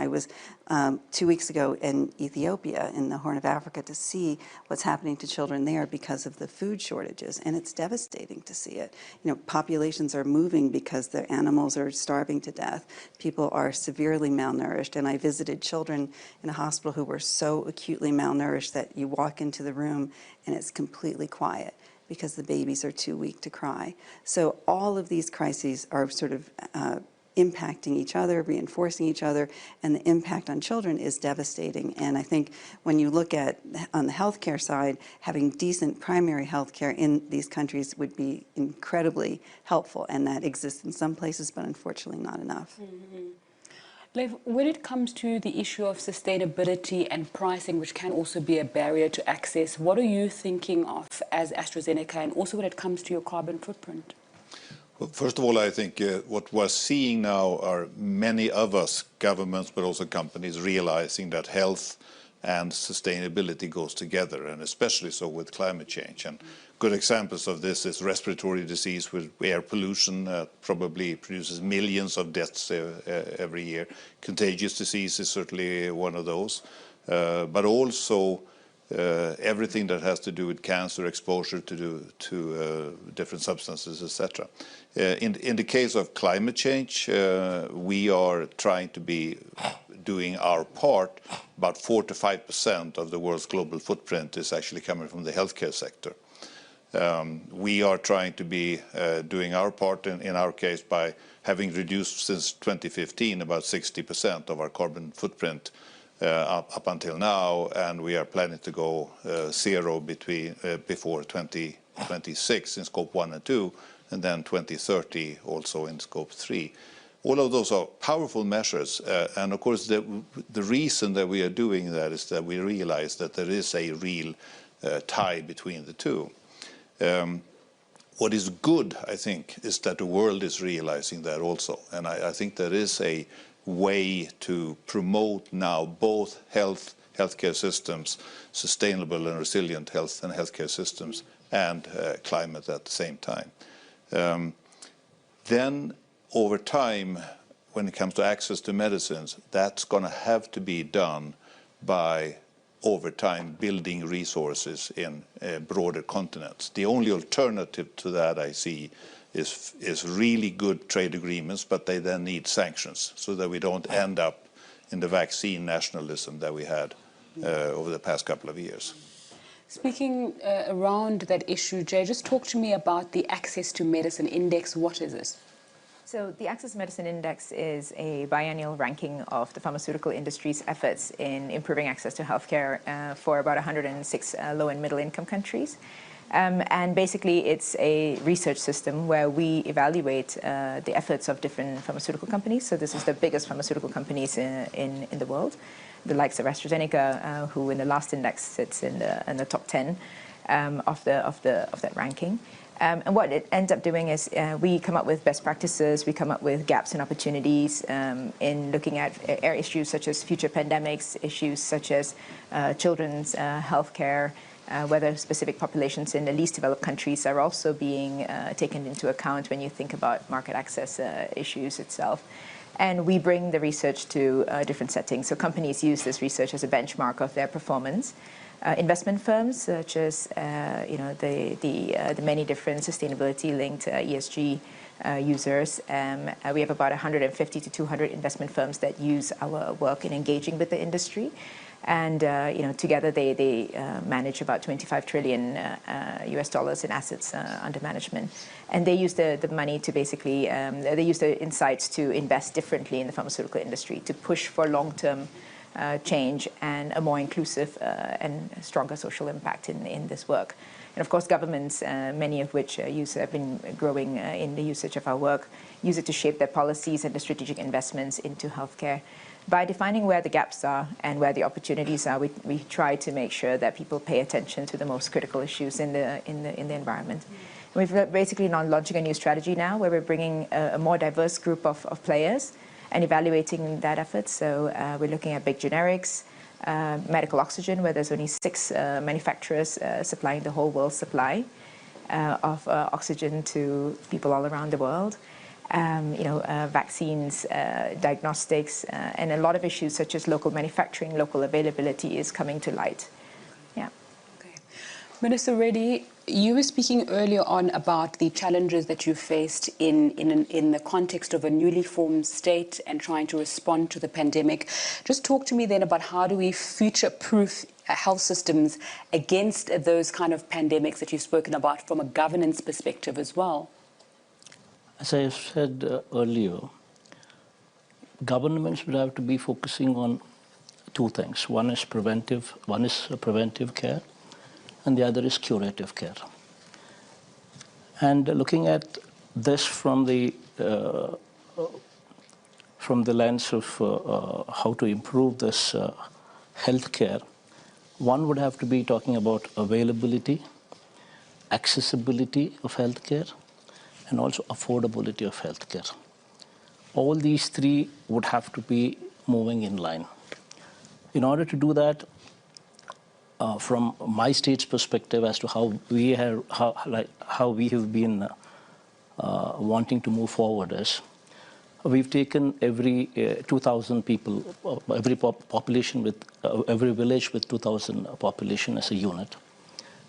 I was 2 weeks ago in Ethiopia, in the Horn of Africa, to see what's happening to children there because of the food shortages, and it's devastating to see it. You know, populations are moving because the animals are starving to death. People are severely malnourished, and I visited children in a hospital who were so acutely malnourished that you walk into the room and it's completely quiet because the babies are too weak to cry. So all of these crises are sort of impacting each other, reinforcing each other, and the impact on children is devastating. And I think when you look at, on the healthcare side, having decent primary healthcare in these countries would be incredibly helpful, and that exists in some places, but unfortunately not enough. Mm-hmm. Lev, when it comes to the issue of sustainability and pricing, which can also be a barrier to access, what are you thinking of as AstraZeneca, and also when it comes to your carbon footprint? Well, first of all, I think what we're seeing now are many of us, governments, but also companies, realizing that health and sustainability goes together, and especially so with climate change. And good examples of this is respiratory disease with air pollution, probably produces millions of deaths every year. Contagious disease is certainly one of those, but also everything that has to do with cancer, exposure to different substances, etc. In the case of climate change, we are trying to be doing our part. About 4 to 5% of the world's global footprint is actually coming from the healthcare sector. We are trying to be doing our part in our case by having reduced since 2015 about 60% of our carbon footprint up until now, and we are planning to go zero before 2026 in scope 1 and 2, and then 2030 also in scope 3. All of those are powerful measures, and of course the reason that we are doing that is that we realize that there is a real tie between the two. What is good, I think, is that the world is realizing that also, and I think there is a way to promote now both healthcare systems, sustainable and resilient health and healthcare systems, and climate at the same time. Then over time, when it comes to access to medicines, that's going to have to be done by, over time, building resources in broader continents. The only alternative to that I see is really good trade agreements, but they then need sanctions so that we don't end up in the vaccine nationalism that we had over the past couple of years. Speaking around that issue, Jay, just talk to me about the Access to Medicine Index. What is this? So the Access to Medicine Index is a biennial ranking of the pharmaceutical industry's efforts in improving access to healthcare for about 106 low and middle income countries. And basically it's a research system where we evaluate the efforts of different pharmaceutical companies. So this is the biggest pharmaceutical companies in the world, the likes of AstraZeneca, who in the last index sits in the top 10 of that ranking. And what it ends up doing is we come up with best practices, we come up with gaps and opportunities in looking at issues such as future pandemics, issues such as children's health care, whether specific populations in the least developed countries are also being taken into account when you think about market access issues itself. And we bring the research to different settings. So companies use this research as a benchmark of their performance. Investment firms, such as the many different sustainability-linked ESG users, we have about 150 to 200 investment firms that use our work in engaging with the industry, and together they manage about 25 trillion US dollars in assets under management, and they use the money to basically they use the insights to invest differently in the pharmaceutical industry to push for long-term change and a more inclusive and stronger social impact in this work. And of course, governments, many of which have been growing in the usage of our work, use it to shape their policies and the strategic investments into healthcare. By defining where the gaps are and where the opportunities are, we try to make sure that people pay attention to the most critical issues in the environment. And we've basically launching a new strategy now where we're bringing a more diverse group of players and evaluating that effort. So we're looking at big generics, medical oxygen, where there's only 6 manufacturers supplying the whole world's supply of oxygen to people all around the world. vaccines, diagnostics, and a lot of issues such as local manufacturing, local availability is coming to light. Yeah. Okay. Minister Reddy, you were speaking earlier on about the challenges that you faced in the context of a newly formed state and trying to respond to the pandemic. Just talk to me then about how do we future-proof health systems against those kind of pandemics that you've spoken about from a governance perspective as well? As I said earlier, governments would have to be focusing on two things. One is preventive care, and the other is curative care. And looking at this from the lens of how to improve this health care, one would have to be talking about availability, accessibility of health care, and also affordability of healthcare. All these three would have to be moving in line. In order to do that, from my state's perspective as to how we have been wanting to move forward is, we've taken every 2,000 people, every population with every village with 2,000 population as a unit,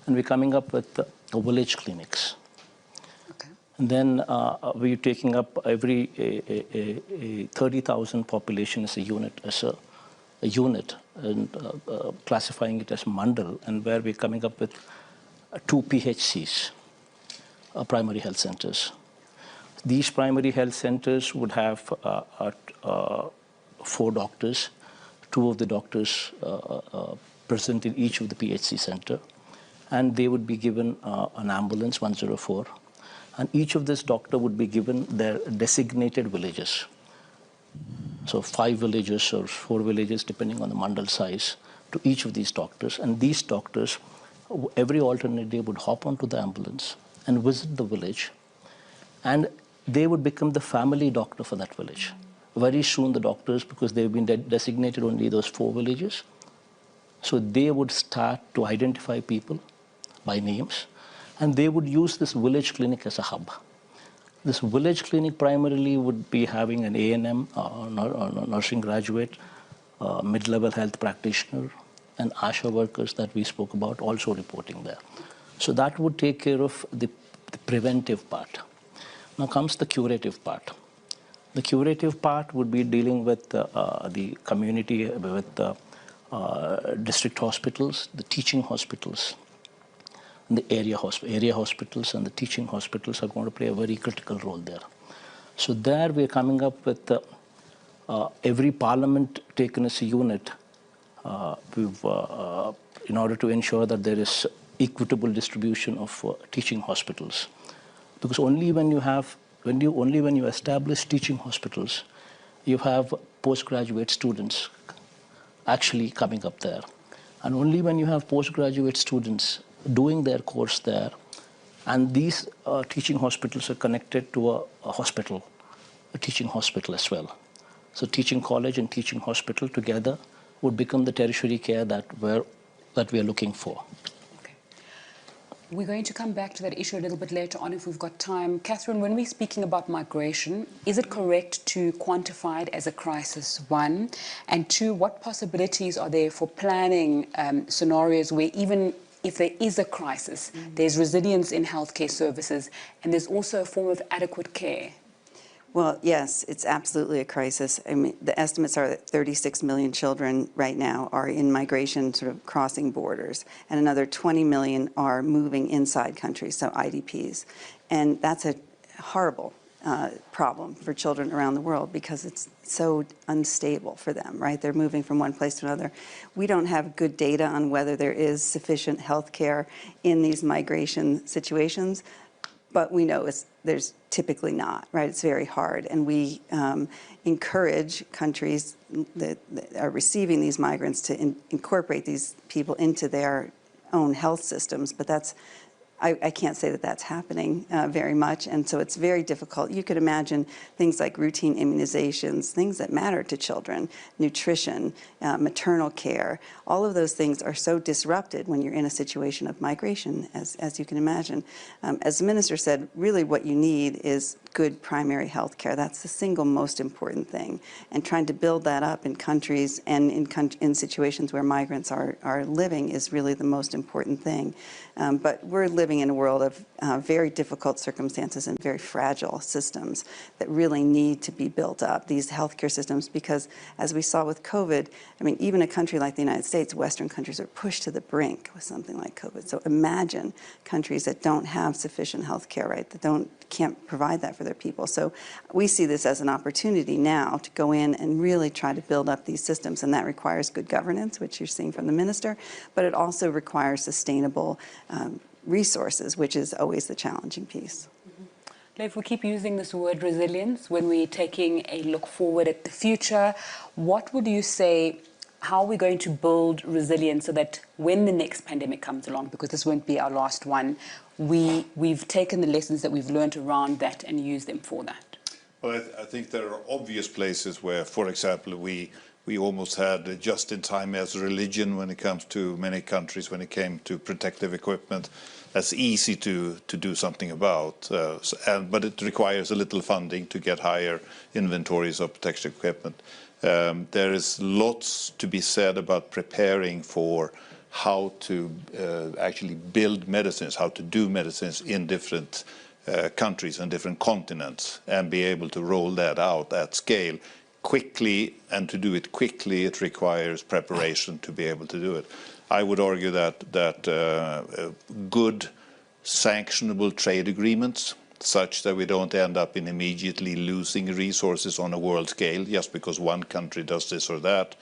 and we're coming up with village clinics. And then we're taking up every 30,000 population as a unit, and classifying it as mandal, and where we're coming up with 2 PHCs, primary health centers. These primary health centers would have 4 doctors, 2 of the doctors present in each of the PHC center, and they would be given an ambulance 104. And each of this doctor would be given their designated villages. So 5 villages or 4 villages, depending on the mandal size, to each of these doctors. And these doctors, every alternate day, would hop onto the ambulance and visit the village. And they would become the family doctor for that village. Very soon the doctors, because they've been designated only those 4 villages, so they would start to identify people by names. And they would use this village clinic as a hub. This village clinic primarily would be having an A&M, nursing graduate, mid-level health practitioner, and ASHA workers that we spoke about also reporting there. So that would take care of the preventive part. Now comes the curative part. The curative part would be dealing with the community, with district hospitals, the teaching hospitals. The area hospitals and the teaching hospitals are going to play a very critical role there. So there we're coming up with every parliament taken as a unit in order to ensure that there is equitable distribution of teaching hospitals. Because only when you establish teaching hospitals, you have postgraduate students actually coming up there. And only when you have postgraduate students doing their course there, and these teaching hospitals are connected to a hospital, a teaching hospital as well. So teaching college and teaching hospital together would become the tertiary care that we are looking for. Okay. We're going to come back to that issue a little bit later on if we've got time. Catherine, when we're speaking about migration, is it correct to quantify it as a crisis, 1? And 2, what possibilities are there for planning scenarios where even if there is a crisis, there's resilience in healthcare services, and there's also a form of adequate care? Well, yes, it's absolutely a crisis. I mean, the estimates are that 36 million children right now are in migration, sort of crossing borders, and another 20 million are moving inside countries, so IDPs. And that's a horrible problem for children around the world because it's so unstable for them, right? They're moving from one place to another. We don't have good data on whether there is sufficient health care in these migration situations, but we know there's typically not, right? It's very hard. And we encourage countries that are receiving these migrants to incorporate these people into their own health systems, but that's I can't say that that's happening very much, and so it's very difficult. You could imagine things like routine immunizations, things that matter to children, nutrition, maternal care. All of those things are so disrupted when you're in a situation of migration, as you can imagine. As the minister said, really what you need is good primary health care. That's the single most important thing. And trying to build that up in countries and in situations where migrants are living is really the most important thing. But we're living in a world of very difficult circumstances and very fragile systems that really need to be built up, these healthcare systems, because as we saw with COVID, I mean, even a country like the United States, Western countries are pushed to the brink with something like COVID. So imagine countries that don't have sufficient healthcare, right, that can't provide that for their people. So we see this as an opportunity now to go in and really try to build up these systems, and that requires good governance, which you're seeing from the minister, but it also requires sustainable resources, which is always the challenging piece. If we keep using this word resilience when we're taking a look forward at the future, what would you say, how are we going to build resilience so that when the next pandemic comes along, because this won't be our last one, we've taken the lessons that we've learned around that and used them for that? Well, I think there are obvious places where, for example, we almost had just-in-time as religion when it comes to many countries when it came to protective equipment. That's easy to do something about, but it requires a little funding to get higher inventories of protection equipment. There is lots to be said about preparing for how to actually build medicines, how to do medicines in different countries and different continents, and be able to roll that out at scale quickly. And to do it quickly, it requires preparation to be able to do it. I would argue that good sanctionable trade agreements, such that we don't end up in immediately losing resources on a world scale just because one country does this or that,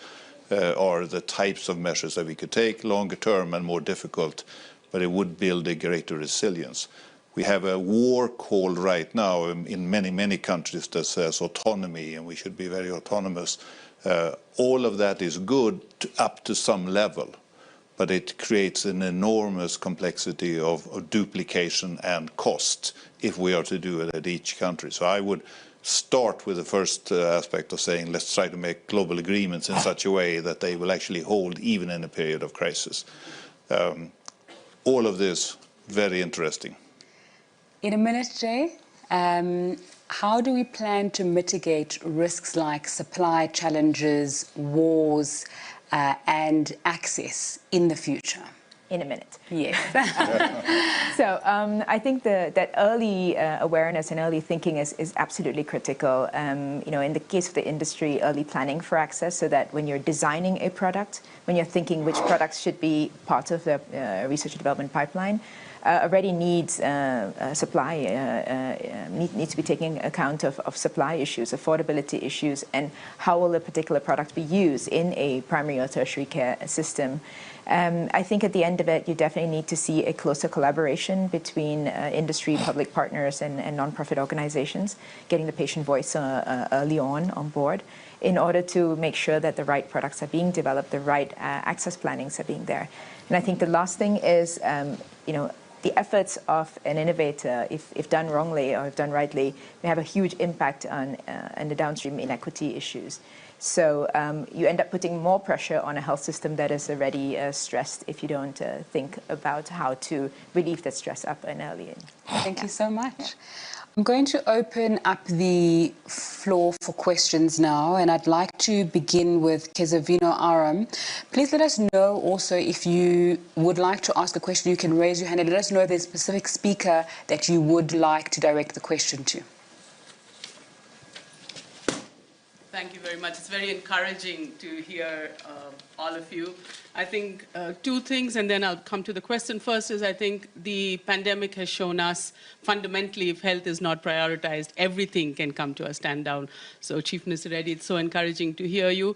are the types of measures that we could take, longer term and more difficult, but it would build a greater resilience. We have a war call right now in many countries that says autonomy, and we should be very autonomous. All of that is good up to some level, but it creates an enormous complexity of duplication and cost if we are to do it at each country. So I would start with the first aspect of saying, let's try to make global agreements in such a way that they will actually hold even in a period of crisis. All of this, very interesting. In a minute, Jay, how do we plan to mitigate risks like supply challenges, wars, and access in the future? In a minute. Yes. So I think that early awareness and early thinking is absolutely critical. You know, in the case of the industry, early planning for access, so that when you're designing a product, when you're thinking which products should be part of the research and development pipeline, already needs supply, needs to be taking account of supply issues, affordability issues, and how will a particular product be used in a primary or tertiary care system. I think at the end of it, you definitely need to see a closer collaboration between industry, public partners, and nonprofit organizations, getting the patient voice early on board in order to make sure that the right products are being developed, the right access plannings are being there. And I think the last thing is, you know, the efforts of an innovator, if done wrongly or if done rightly, may have a huge impact on the downstream inequity issues. So you end up putting more pressure on a health system that is already stressed if you don't think about how to relieve that stress up and early. Thank you so much. Yeah. I'm going to open up the floor for questions now, and I'd like to begin with Kezavino Aram. Please let us know also if you would like to ask a question. You can raise your hand and let us know if there's a specific speaker that you would like to direct the question to. Thank you very much. It's very encouraging to hear all of you. I think two things, and then I'll come to the question. First is I think the pandemic has shown us fundamentally if health is not prioritized, everything can come to a stand down. So Chief Minister Reddy, it's so encouraging to hear you.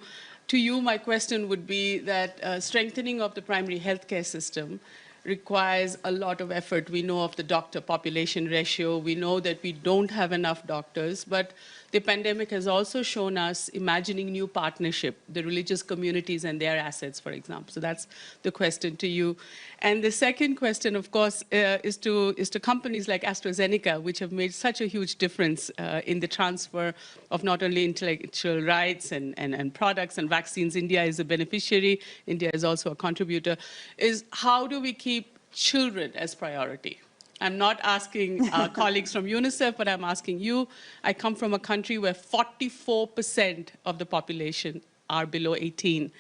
To you, my question would be that strengthening of the primary healthcare system requires a lot of effort. We know of the doctor population ratio. We know that we don't have enough doctors, but the pandemic has also shown us imagining new partnership, the religious communities and their assets, for example. So that's the question to you. And the second question, of course, is to companies like AstraZeneca, which have made such a huge difference in the transfer of not only intellectual rights and products and vaccines. India is a beneficiary. India is also a contributor. Is how do we keep children as priority? I'm not asking our colleagues from UNICEF, but I'm asking you. I come from a country where 44% of the population are below 18.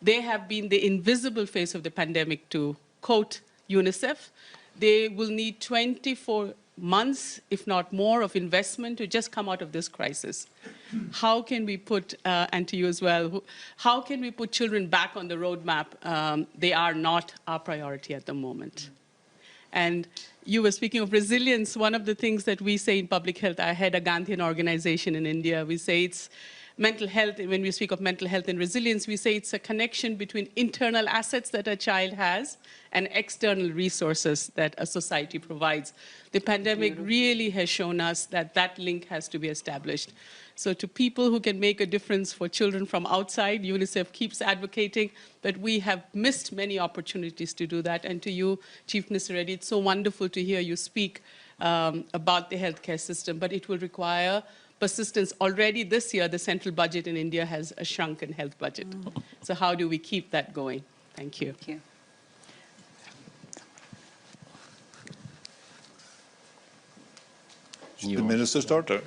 They have been the invisible face of the pandemic, to quote UNICEF. They will need 24 months, if not more, of investment to just come out of this crisis. How can we put, and to you as well, how can we put children back on the roadmap? They are not our priority at the moment. And you were speaking of resilience. One of the things that we say in public health, I head a Gandhian organization in India. We say it's mental health. When we speak of mental health and resilience, we say it's a connection between internal assets that a child has and external resources that a society provides. The pandemic really has shown us that that link has to be established. So to people who can make a difference for children from outside, UNICEF keeps advocating, but we have missed many opportunities to do that. And to you, Chief Minister Reddy, it's so wonderful to hear you speak about the healthcare system, but it will require persistence. Already this year, the central budget in India has a shrunken health budget. So how do we keep that going? Thank you. Thank you. Should the minister start? It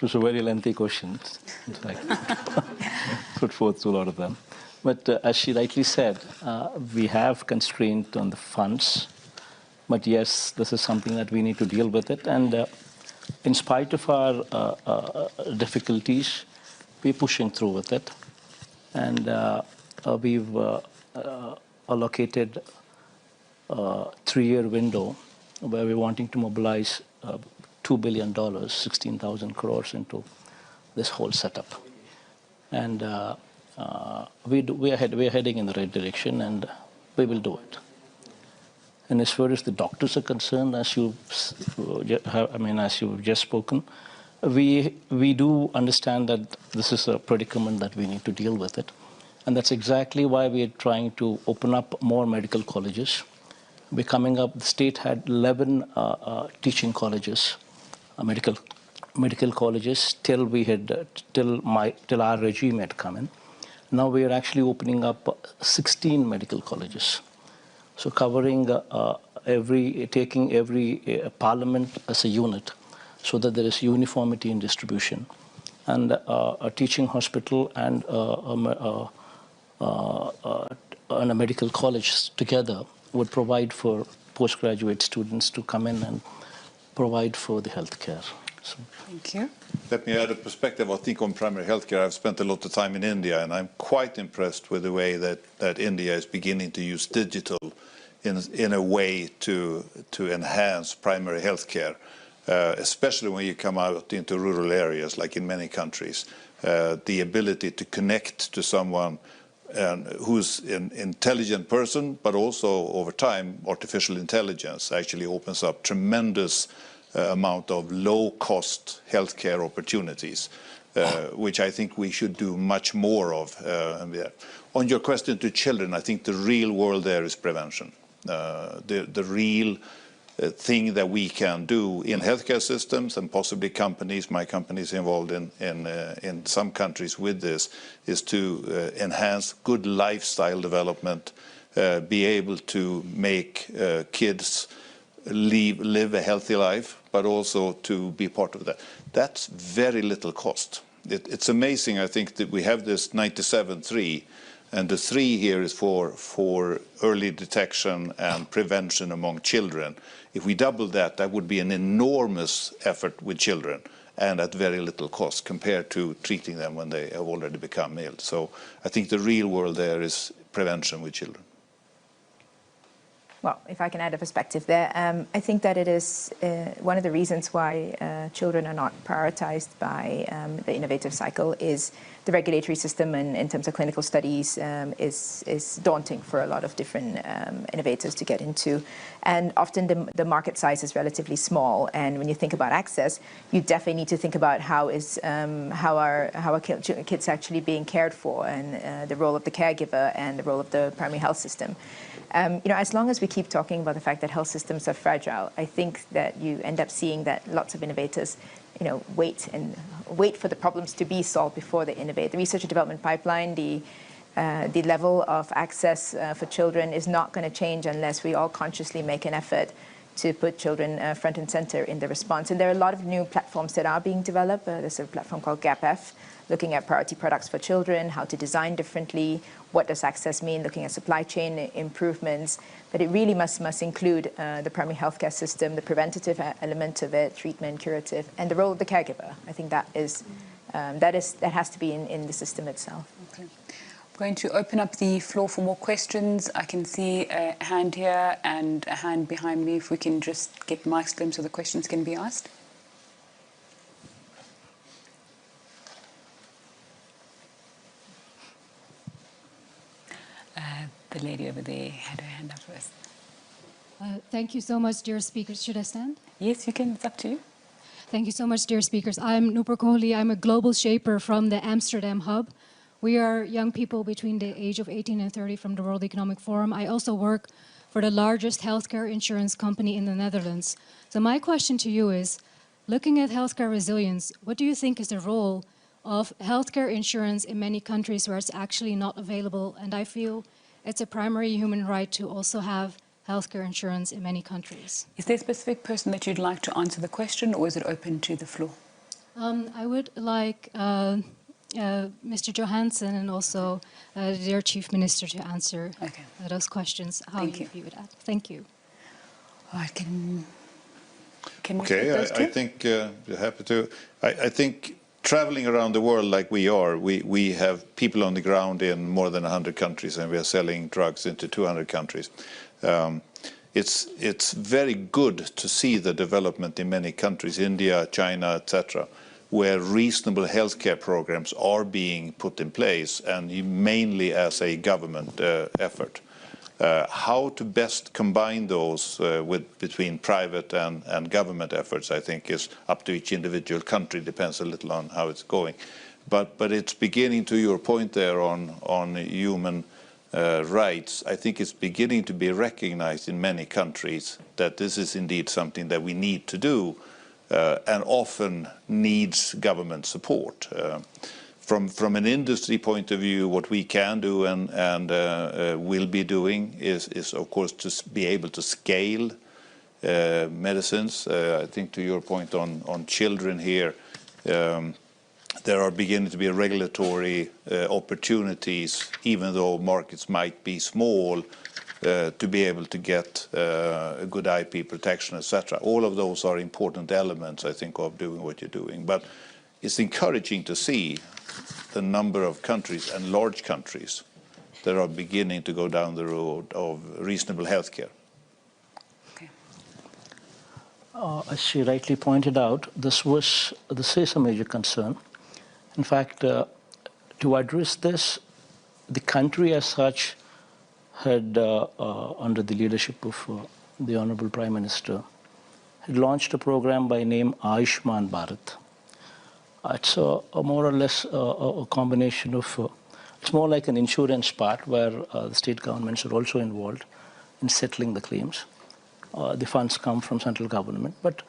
was a very lengthy question. I put forth a lot of them. But as she rightly said, we have constraint on the funds. But yes, this is something that we need to deal with it. And in spite of our difficulties, we're pushing through with it. And we've allocated a 3-year window where we're wanting to mobilize $2 billion, 16,000 crores into this whole setup. And we are heading in the right direction, and we will do it. And as far as the doctors are concerned, as you've just spoken, we do understand that this is a predicament that we need to deal with it. And that's exactly why we are trying to open up more medical colleges. We're coming up, the state had 11 teaching colleges, medical colleges, till our regime had come in. Now we are actually opening up 16 medical colleges. So covering taking every parliament as a unit, so that there is uniformity in distribution. And a teaching hospital and a medical college together would provide for postgraduate students to come in and provide for the healthcare. So. Thank you. Let me add a perspective, I think, on primary healthcare. I've spent a lot of time in India, and I'm quite impressed with the way that India is beginning to use digital in a way to enhance primary healthcare, especially when you come out into rural areas, like in many countries. The ability to connect to someone who's an intelligent person, but also over time, artificial intelligence actually opens up tremendous amount of low-cost healthcare opportunities, which I think we should do much more of. On your question to children, I think the real world there is prevention. The real thing that we can do in healthcare systems, and possibly companies, my company is involved in some countries with this, is to enhance good lifestyle development, be able to make kids live a healthy life, but also to be part of that. That's very little cost. It's amazing, I think, that we have this 97-3, and the 3 here is for early detection and prevention among children. If we double that, that would be an enormous effort with children and at very little cost compared to treating them when they have already become ill. So I think the real world there is prevention with children. Well, if I can add a perspective there, I think that it is one of the reasons why children are not prioritized by the innovative cycle is the regulatory system, and in terms of clinical studies, is daunting for a lot of different innovators to get into. And often the market size is relatively small. And when you think about access, you definitely need to think about how are kids actually being cared for, and the role of the caregiver and the role of the primary health system. As long as we keep talking about the fact that health systems are fragile, I think that you end up seeing that lots of innovators, wait for the problems to be solved before they innovate. The research and development pipeline, the level of access for children is not going to change unless we all consciously make an effort to put children front and center in the response. And there are a lot of new platforms that are being developed. There's a platform called GAPF, looking at priority products for children, how to design differently, what does access mean, looking at supply chain improvements. But it really must include the primary healthcare system, the preventative element of it, treatment, curative, and the role of the caregiver. I think that has to be in the system itself. Okay. I'm going to open up the floor for more questions. I can see a hand here and a hand behind me. If we can just get mics to them so the questions can be asked. The lady over there had her hand up first. Thank you so much, dear speakers. Should I stand? Yes, you can. It's up to you. Thank you so much, dear speakers. I'm Nupur Kohli. I'm a global shaper from the Amsterdam hub. We are young people between the age of 18 and 30 from the World Economic Forum. I also work for the largest healthcare insurance company in the Netherlands. So my question to you is, looking at healthcare resilience, what do you think is the role of healthcare insurance in many countries where it's actually not available? And I feel it's a primary human right to also have healthcare insurance in many countries. Is there a specific person that you'd like to answer the question, or is it open to the floor? I would like Mr. Johansson and also their Chief Minister to answer those questions, how you view that. Thank you. All right, can we Okay, those two? I think you're happy to. I think traveling around the world like we are, we have people on the ground in more than 100 countries, and we are selling drugs into 200 countries. It's very good to see the development in many countries, India, China, etc., where reasonable healthcare programs are being put in place, and mainly as a government effort. How to best combine those between private and government efforts, I think, is up to each individual country. Depends a little on how it's going. But it's beginning, to your point there on human rights, I think it's beginning to be recognized in many countries that this is indeed something that we need to do, and often needs government support. From an industry point of view, what we can do and will be doing is of course to be able to scale medicines. I think to your point on children here, there are beginning to be regulatory opportunities, even though markets might be small, to be able to get a good IP protection, etc. All of those are important elements, I think, of doing what you're doing. But it's encouraging to see the number of countries and large countries that are beginning to go down the road of reasonable healthcare. Okay. As she rightly pointed out, this is a major concern. In fact, to address this, the country as such had, under the leadership of the Honorable Prime Minister, had launched a program by name Ayushman Bharat. It's a more or less a combination of, it's more like an insurance part where the state governments are also involved in settling the claims. The funds come from central government, but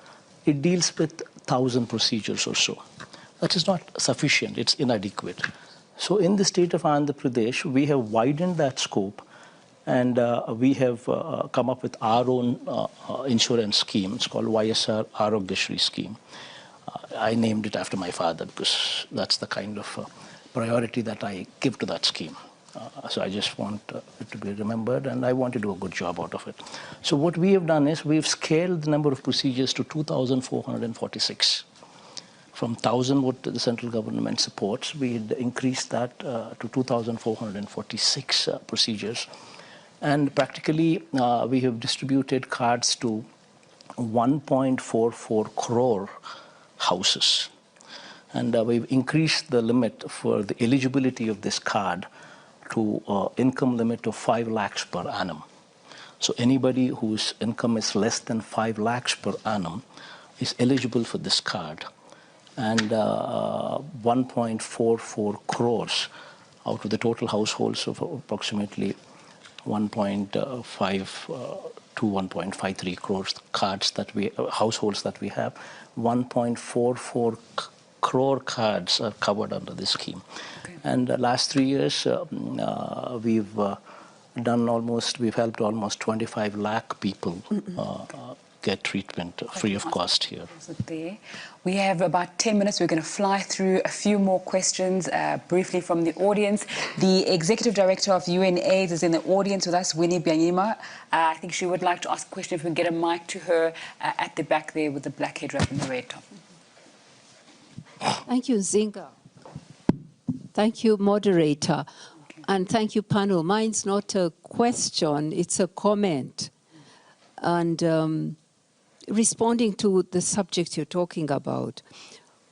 it deals with 1,000 procedures or so. That is not sufficient, it's inadequate. So in the state of Andhra Pradesh, we have widened that scope, and we have come up with our own insurance scheme. It's called YSR Arogyashri scheme. I named it after my father because that's the kind of priority that I give to that scheme. So I just want it to be remembered, and I want to do a good job out of it. So what we have done is we've scaled the number of procedures to 2,446. From 1,000 what the central government supports, we had increased that to 2,446 procedures. And practically, we have distributed cards to 1.44 crore houses. And we've increased the limit for the eligibility of this card to income limit of 5 lakhs per annum. So anybody whose income is less than 5 lakhs per annum is eligible for this card. And 1.44 crores out of the total households of approximately 1.5 to 1.53 crores cards that households that we have, 1.44 crore cards are covered under this scheme. Okay. And the last 3 years, we've helped almost 25 lakh people get treatment free of cost here. We have about 10 minutes. We're going to fly through a few more questions briefly from the audience. The Executive Director of UNAIDS is in the audience with us, Winnie Byanyima. I think she would like to ask a question. If we can get a mic to her at the back there with the black head wrap and the red top. Thank you, Zinga. Thank you, moderator. Okay. And thank you, panel. Mine's not a question, it's a comment. And responding to the subject you're talking about,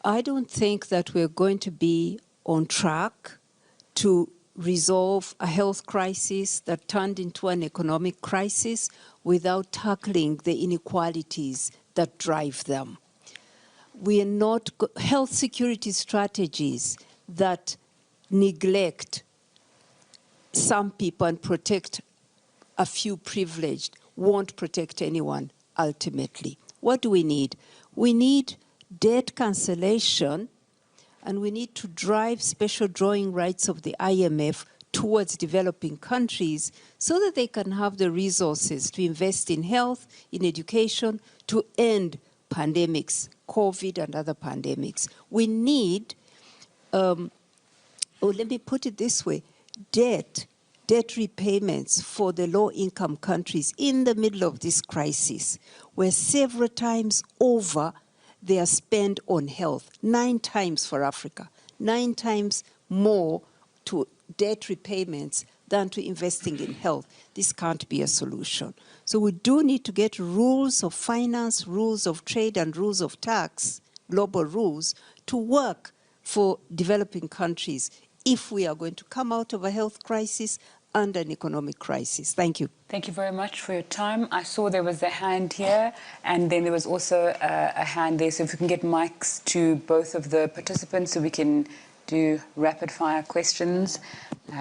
I don't think that we're going to be on track to resolve a health crisis that turned into an economic crisis without tackling the inequalities that drive them. We are not health security strategies that neglect some people and protect a few privileged won't protect anyone ultimately. What do we need? We need debt cancellation, and we need to drive special drawing rights of the IMF towards developing countries so that they can have the resources to invest in health, in education, to end pandemics, COVID and other pandemics. We need, let me put it this way, debt repayments for the low-income countries in the middle of this crisis, where several times over they are spent on health, 9 times for Africa, 9 times more to debt repayments than to investing in health. This can't be a solution. So we do need to get rules of finance, rules of trade, and rules of tax, global rules, to work for developing countries if we are going to come out of a health crisis and an economic crisis. Thank you. Thank you very much for your time. I saw there was a hand here, and then there was also a hand there. So if we can get mics to both of the participants so we can do rapid-fire questions.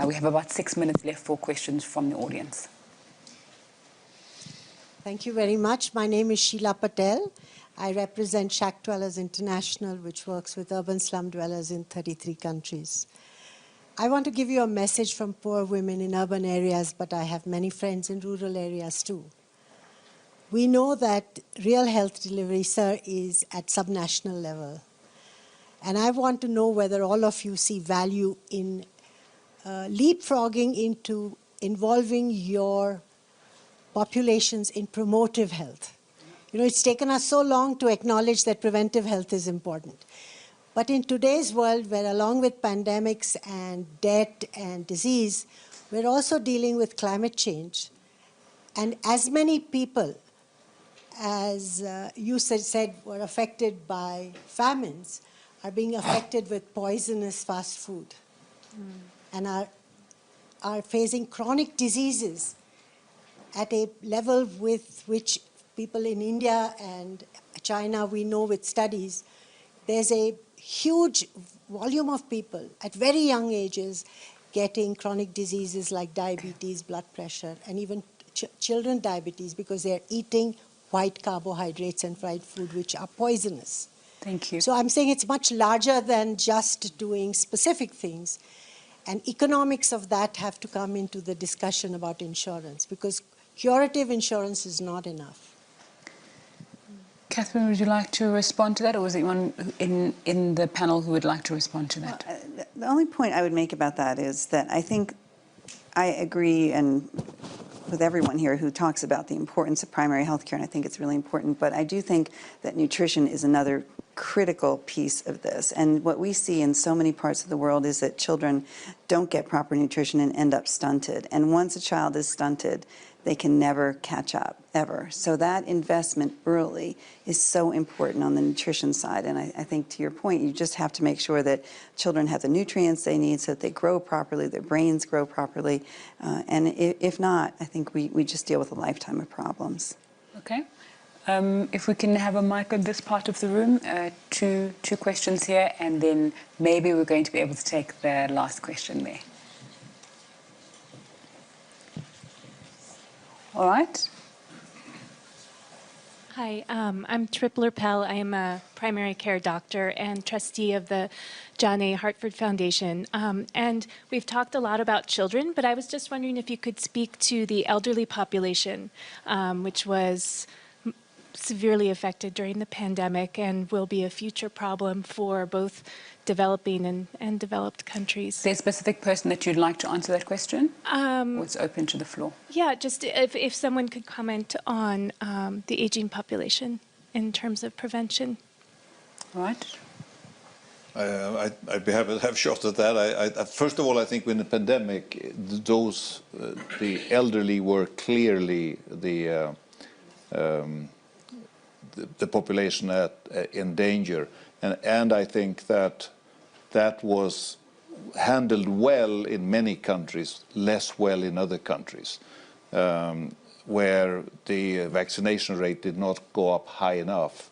We have about 6 minutes left for questions from the audience. Thank you very much. My name is Sheila Patel. I represent Shack Dwellers International, which works with urban slum dwellers in 33 countries. I want to give you a message from poor women in urban areas, but I have many friends in rural areas too. We know that real health delivery, sir, is at subnational level. And I want to know whether all of you see value in leapfrogging into involving your populations in promotive health. You know, it's taken us so long to acknowledge that preventive health is important. But in today's world, where along with pandemics and debt and disease, we're also dealing with climate change. And as many people, as you said, were affected by famines, are being affected with poisonous fast food and are facing chronic diseases at a level with which people in India and China, we know with studies, there's a huge volume of people at very young ages getting chronic diseases like diabetes, blood pressure, and even children diabetes because they're eating white carbohydrates and fried food, which are poisonous. Thank you. So I'm saying it's much larger than just doing specific things. And economics of that have to come into the discussion about insurance, because curative insurance is not enough. Catherine, would you like to respond to that, or was there anyone in the panel who would like to respond to that? Well, the only point I would make about that is that I think I agree and with everyone here who talks about the importance of primary health care, and I think it's really important, but I do think that nutrition is another critical piece of this. And what we see in so many parts of the world is that children don't get proper nutrition and end up stunted. And once a child is stunted, they can never catch up, ever. So that investment early is so important on the nutrition side. And I think to your point, you just have to make sure that children have the nutrients they need so that they grow properly, their brains grow properly. And if not, I think we just deal with a lifetime of problems. Okay. If we can have a mic on this part of the room, two questions here, and then maybe we're going to be able to take the last question there. All right. Hi, I'm Tripler Pell. I am a primary care doctor and trustee of the John A. Hartford Foundation. And we've talked a lot about children, but I was just wondering if you could speak to the elderly population, which was severely affected during the pandemic and will be a future problem for both developing and developed countries. Is there a specific person that you'd like to answer that question? Or it's open to the floor? Yeah, just if someone could comment on the aging population in terms of prevention. All right. I'd be happy to have a shot at that. First of all, I think when the pandemic, the elderly were clearly the population in danger, and I think that was handled well in many countries, less well in other countries, where the vaccination rate did not go up high enough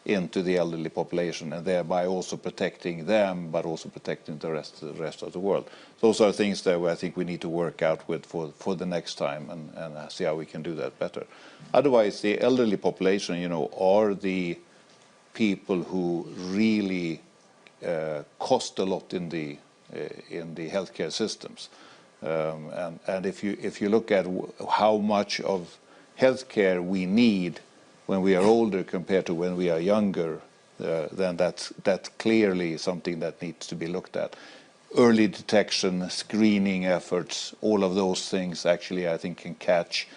into the elderly population, and thereby also protecting them, but also protecting the rest of the world. Those are things that I think we need to work out with for the next time and see how we can do that better. Otherwise, the elderly population, are the people who really cost a lot in the healthcare systems. And if you look at how much of healthcare we need when we are older compared to when we are younger, then that's clearly something that needs to be looked at. Early detection, screening efforts, all of those things actually, I think, can catch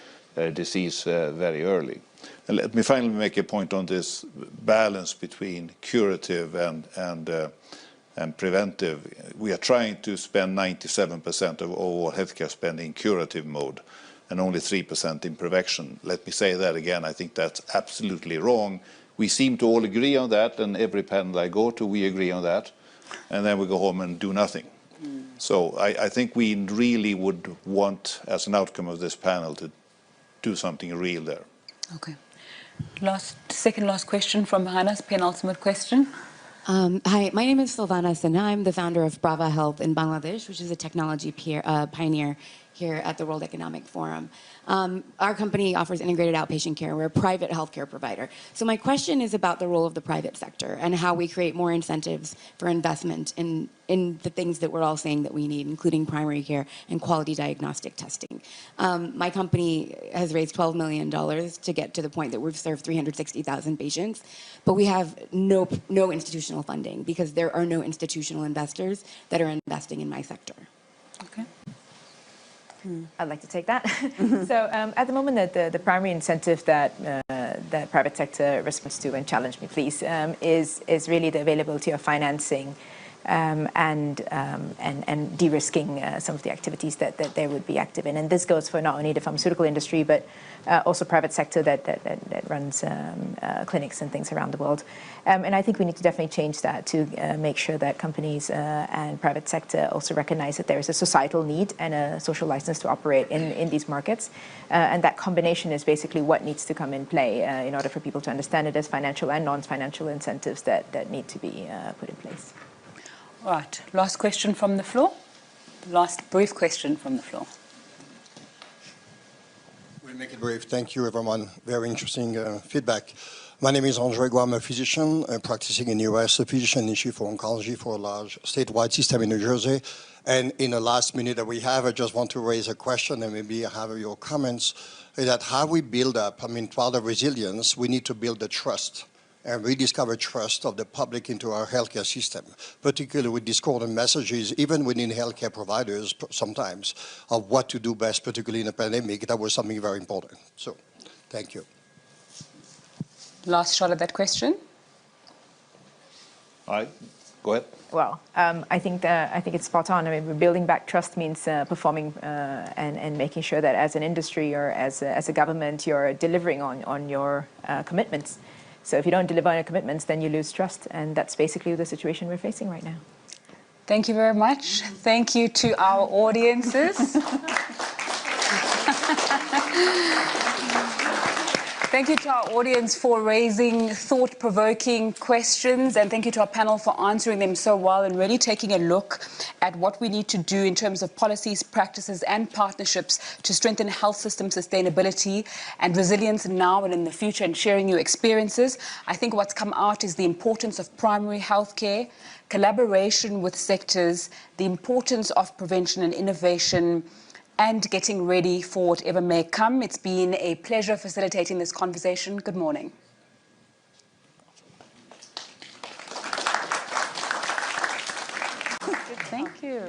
disease very early. And let me finally make a point on this balance between curative and preventive. We are trying to spend 97% of all healthcare spending in curative mode, and only 3% in prevention. Let me say that again, I think that's absolutely wrong. We seem to all agree on that, and every panel I go to, we agree on that, and then we go home and do nothing. So I think we really would want, as an outcome of this panel, to do something real there. Okay. Second last question from behind us, penultimate question. Hi, my name is Silvana Sinha. I'm the founder of Brava Health in Bangladesh, which is a technology pioneer here at the World Economic Forum. Our company offers integrated outpatient care. We're a private healthcare provider. So my question is about the role of the private sector and how we create more incentives for investment in the things that we're all saying that we need, including primary care and quality diagnostic testing. My company has raised $12 million to get to the point that we've served 360,000 patients, but we have no institutional funding because there are no institutional investors that are investing in my sector. Okay. I'd like to take that. So at the moment, the primary incentive that private sector responds to, and challenge me please, is really the availability of financing and de-risking some of the activities that they would be active in. And this goes for not only the pharmaceutical industry, but also private sector that runs clinics and things around the world. And I think we need to definitely change that to make sure that companies and private sector also recognize that there is a societal need and a social license to operate in these markets. And that combination is basically what needs to come in play in order for people to understand it as financial and non-financial incentives that need to be put in place. All right, last question from the floor. Last brief question from the floor. We'll make it brief. Thank you, everyone. Very interesting feedback. My name is Andre Guo. I'm a physician practicing in the U.S., a physician in chief for oncology for a large statewide system in New Jersey. And in the last minute that we have, I just want to raise a question and maybe have your comments, is that how we build up, part of resilience, we need to build the trust and rediscover trust of the public into our healthcare system, particularly with discordant messages, even within healthcare providers sometimes, of what to do best, particularly in a pandemic. That was something very important. So, thank you. Last shot at that question. All right, go ahead. Well, I think it's spot on. I mean, building back trust means performing and making sure that as an industry or as a government, you're delivering on your commitments. So if you don't deliver on your commitments, then you lose trust, and that's basically the situation we're facing right now. Thank you very much. Thank you to our audiences. Thank you to our audience for raising thought-provoking questions, and thank you to our panel for answering them so well and really taking a look at what we need to do in terms of policies, practices and partnerships to strengthen health system sustainability and resilience now and in the future, and sharing your experiences. I think what's come out is the importance of primary health care, collaboration with sectors, the importance of prevention and innovation, and getting ready for whatever may come. It's been a pleasure facilitating this conversation. Good morning. Thank you.